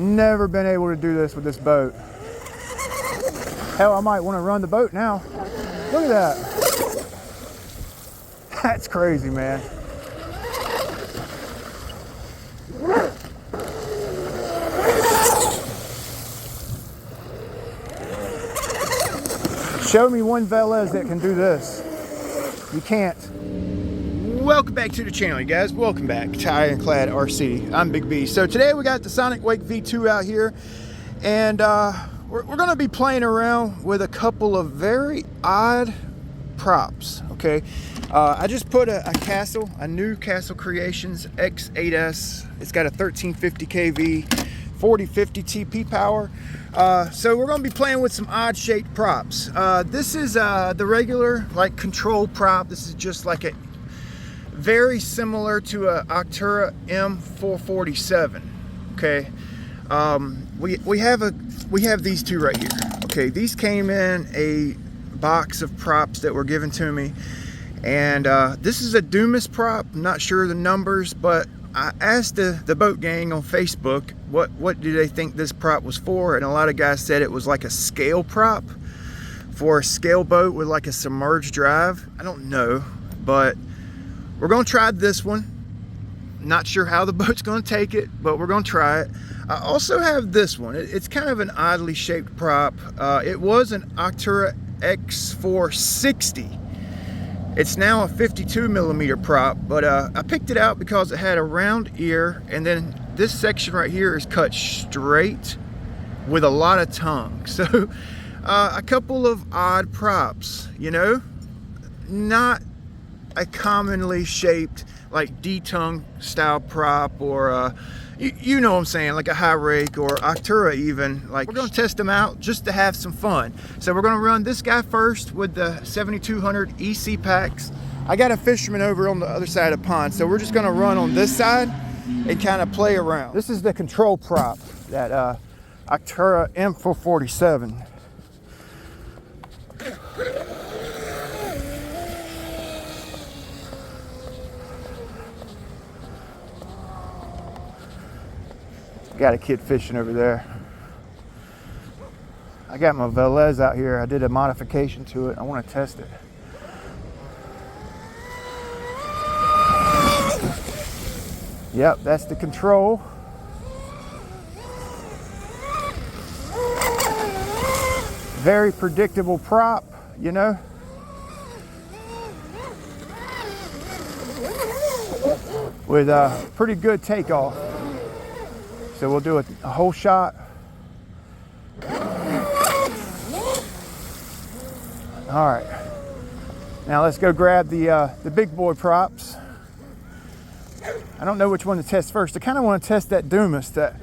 Never been able to do this with this boat. Hell, I might want to run the boat now. Look at that. That's crazy, man. Show me one Velez that can do this. You can't. Welcome back to the channel, you guys. Welcome back to Ironclad RC. I'm Big B. So today we got the SonicWake V2 out here, and we're going to be playing around with a couple of very odd props. Okay, I just put a new Castle Creations X8S. It's got a 1350 kV, 4050 TP power. So we're going to be playing with some odd shaped props. This is the regular like control prop. This is just like a very similar to a Octura M447. Okay, we have these two right here. Okay, these came in a box of props that were given to me, and this is a Dumis prop. I'm not sure the numbers, but I asked the boat gang on Facebook what do they think this prop was for, and a lot of guys said it was like a scale prop for a scale boat with like a submerged drive. I don't know, but we're gonna try this one. Not sure how the boat's gonna take it, but we're gonna try it. I also have this one. It's kind of an oddly shaped prop. It was an Octura X460. It's now a 52 millimeter prop, but I picked it out because it had a round ear, and then this section right here is cut straight with a lot of tongue. So a couple of odd props, you know, not a commonly shaped like D-tongue style prop, or you know what I'm saying, like a high rake or Octura even. Like, we're gonna test them out just to have some fun. So we're gonna run this guy first with the 7200 EC packs. I got a fisherman over on the other side of the pond, so we're just gonna run on this side and kind of play around. This is the control prop, that Octura M447. Got a kid fishing over there. I got my Velez out here. I did a modification to it. I want to test it. Yep, that's the control. Very predictable prop, you know. With a pretty good takeoff. So we'll do a whole shot. All right. Now let's go grab the big boy props. I don't know which one to test first. I kind of want to test that Dumas, that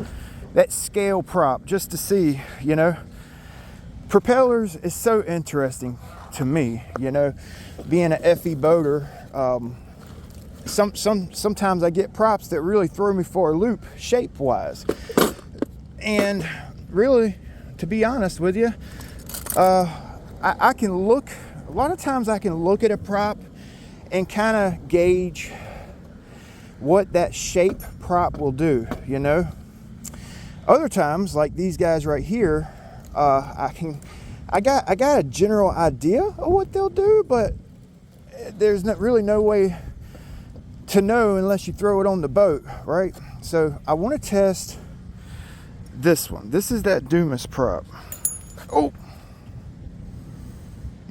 scale prop, just to see, you know. Propellers is so interesting to me, you know, being an FE boater. Sometimes I get props that really throw me for a loop shape wise, and really, to be honest with you, I can look, a lot of times I can look at a prop and kind of gauge what that shape prop will do, you know. Other times, like these guys right here, I got a general idea of what they'll do, but there's really no way to know unless you throw it on the boat, right? So I want to test this one. This is that Dumas prop. Oh,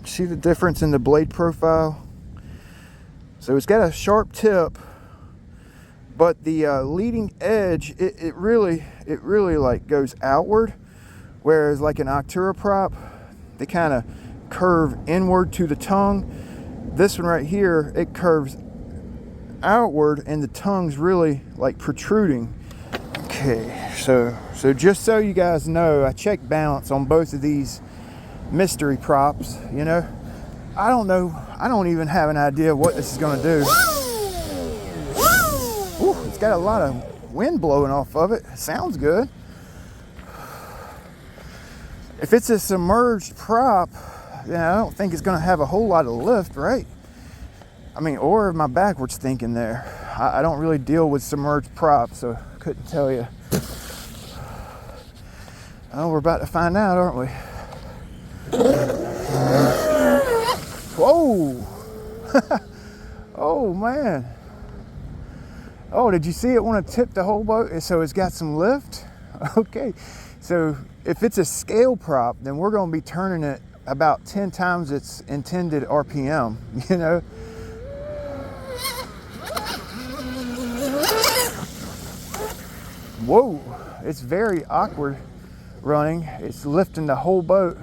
see the difference in the blade profile? So it's got a sharp tip, but the leading edge, it really like goes outward, whereas like an Octura prop, they kind of curve inward to the tongue. This one right here, it curves outward and the tongue's really like protruding. Okay, so just so you guys know, I checked balance on both of these mystery props, you know. I don't know, I don't even have an idea what this is gonna do. Ooh, it's got a lot of wind blowing off of it. Sounds good. If it's a submerged prop, then I don't think it's gonna have a whole lot of lift, right? I mean, or am I backwards thinking there? I don't really deal with submerged props, so I couldn't tell you. Oh, we're about to find out, aren't we? Whoa! Oh man! Oh, did you see it want to tip the whole boat? So it's got some lift? Okay, so if it's a scale prop, then we're going to be turning it about 10 times its intended RPM, you know? Whoa, it's very awkward running. It's lifting the whole boat.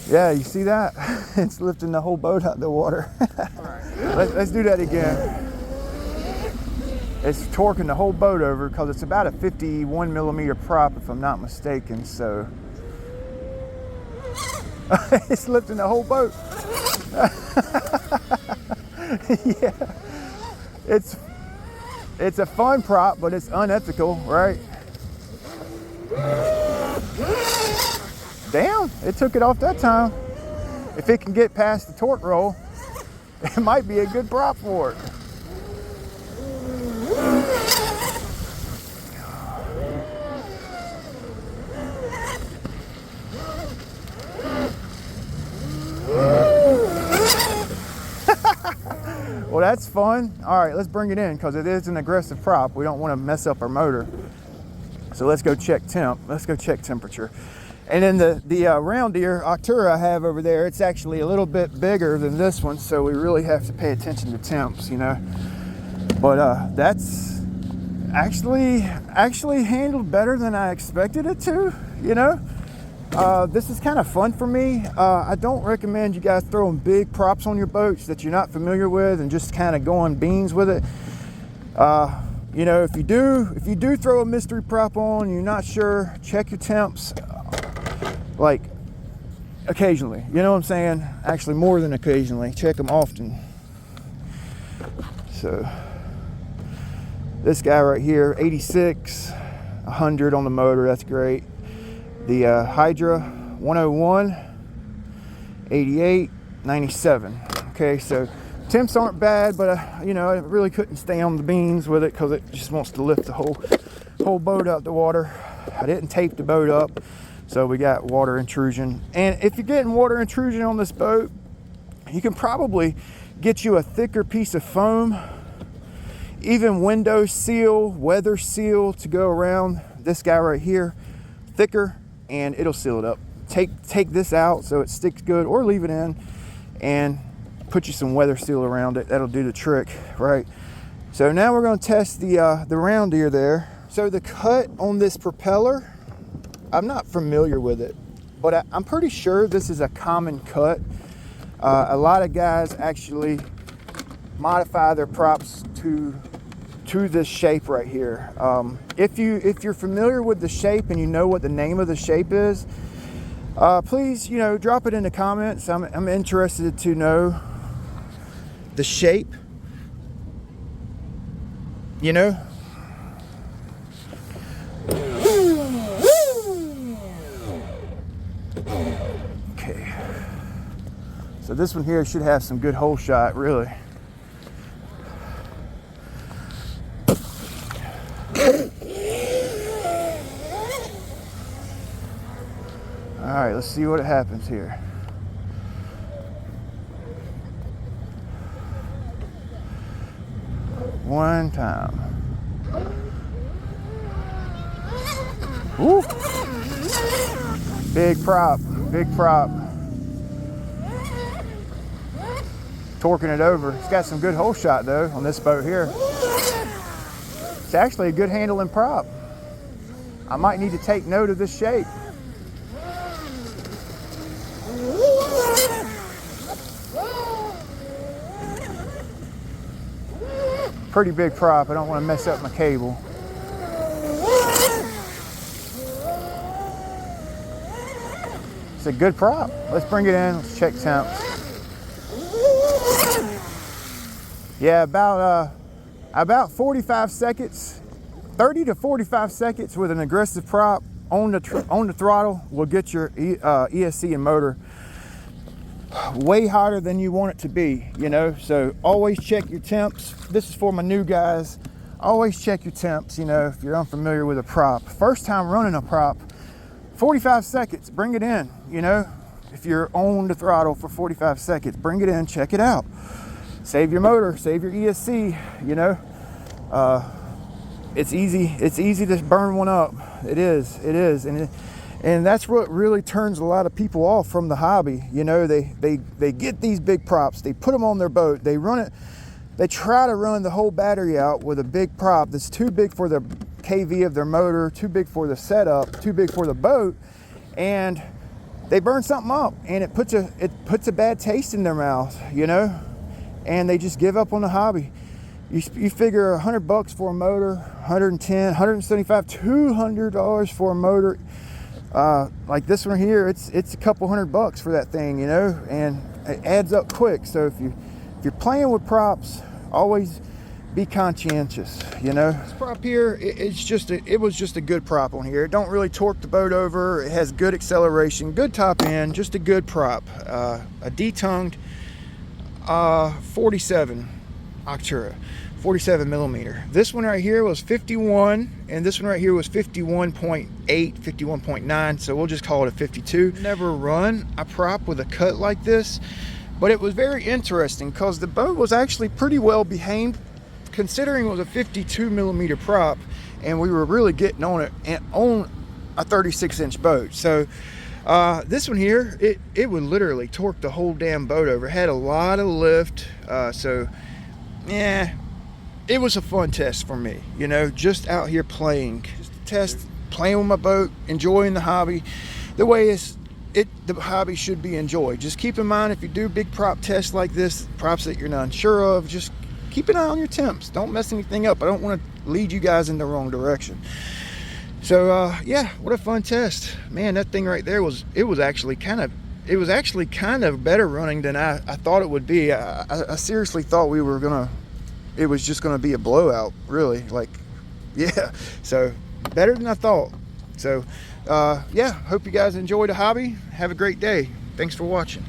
Yeah, you see that? It's lifting the whole boat out of the water. Let's do that again. It's torquing the whole boat over because it's about a 51 millimeter prop, if I'm not mistaken. So it's lifting the whole boat. Yeah, it's a fun prop, but it's unethical, right? Damn, it took it off that time. If it can get past the torque roll, it might be a good prop for it. Well, that's fun. All right, let's bring it in because it is an aggressive prop. We don't want to mess up our motor. So let's go check temp. Let's go check temperature. And then the round ear Octura I have over there, it's actually a little bit bigger than this one, so we really have to pay attention to temps, you know. But that's actually handled better than I expected it to, you know. This is kind of fun for me. I don't recommend you guys throwing big props on your boats that you're not familiar with and just kind of going beans with it. You know, if you do throw a mystery prop on, you're not sure, check your temps. Like occasionally, you know what I'm saying? Actually more than occasionally, check them often. So this guy right here, 86, 100 on the motor, that's great. The Hydra 101, 88, 97. Okay, so temps aren't bad, but you know, I really couldn't stay on the beans with it because it just wants to lift the whole boat out the water. I didn't tape the boat up, so we got water intrusion. And if you're getting water intrusion on this boat, you can probably get you a thicker piece of foam, even window seal, weather seal to go around this guy right here, thicker, and it'll seal it up. Take this out so it sticks good, or leave it in and put you some weather seal around it. That'll do the trick, right? So now we're going to test the round ear there. So the cut on this propeller, I'm not familiar with it, but I'm pretty sure this is a common cut. A lot of guys actually modify their props to this shape right here. If you're familiar with the shape and you know what the name of the shape is, please, you know, drop it in the comments. I'm interested to know the shape, you know. Okay, so this one here should have some good hole shot, really. All right, let's see what happens here. One time. Ooh. Big prop, big prop. Torquing it over. It's got some good hole shot though on this boat here. It's actually a good handling prop. I might need to take note of this shape. Pretty big prop. I don't want to mess up my cable. It's a good prop. Let's bring it in. Let's check temps. Yeah, about 45 seconds, 30 to 45 seconds with an aggressive prop on the throttle will get your ESC and motor way hotter than you want it to be, you know. So always check your temps. This is for my new guys. always check your temps, you know, if you're unfamiliar with a prop. First time running a prop, 45 seconds, bring it in, you know. If you're on the throttle for 45 seconds, bring it in, check it out. Save your motor, save your ESC, you know. It's easy to burn one up. It is. And that's what really turns a lot of people off from the hobby. You know, they get these big props, they put them on their boat, they run it, they try to run the whole battery out with a big prop that's too big for the KV of their motor, too big for the setup, too big for the boat, and they burn something up, and it puts a bad taste in their mouth, you know, and they just give up on the hobby. You figure $100 for a motor, 110, 175, $200 for a motor. Like this one here, it's a couple $100 for that thing, you know, and it adds up quick. So if you're playing with props, always be conscientious, you know. This prop here, it was just a good prop on here. It don't really torque the boat over. It has good acceleration, good top end, just a good prop. A detongued 47 Octura, 47 millimeter. This one right here was 51, and this one right here was 51.8, 51.9, so we'll just call it a 52. Never run a prop with a cut like this, but it was very interesting because the boat was actually pretty well behaved considering it was a 52 millimeter prop, and we were really getting on it and on a 36-inch boat. So this one here, it would literally torque the whole damn boat over. It had a lot of lift, so yeah, it was a fun test for me, you know, just out here playing, just a test, playing with my boat, enjoying the hobby the way the hobby should be enjoyed. Just keep in mind, if you do big prop tests like this, props that you're not sure of, just keep an eye on your temps. Don't mess anything up. I don't want to lead you guys in the wrong direction. So yeah, what a fun test, man. That thing right there was actually kind of better running than I thought it would be. I seriously thought it was just gonna be a blowout, really. Like, yeah, so better than I thought. So yeah, hope you guys enjoyed the hobby. Have a great day. Thanks for watching.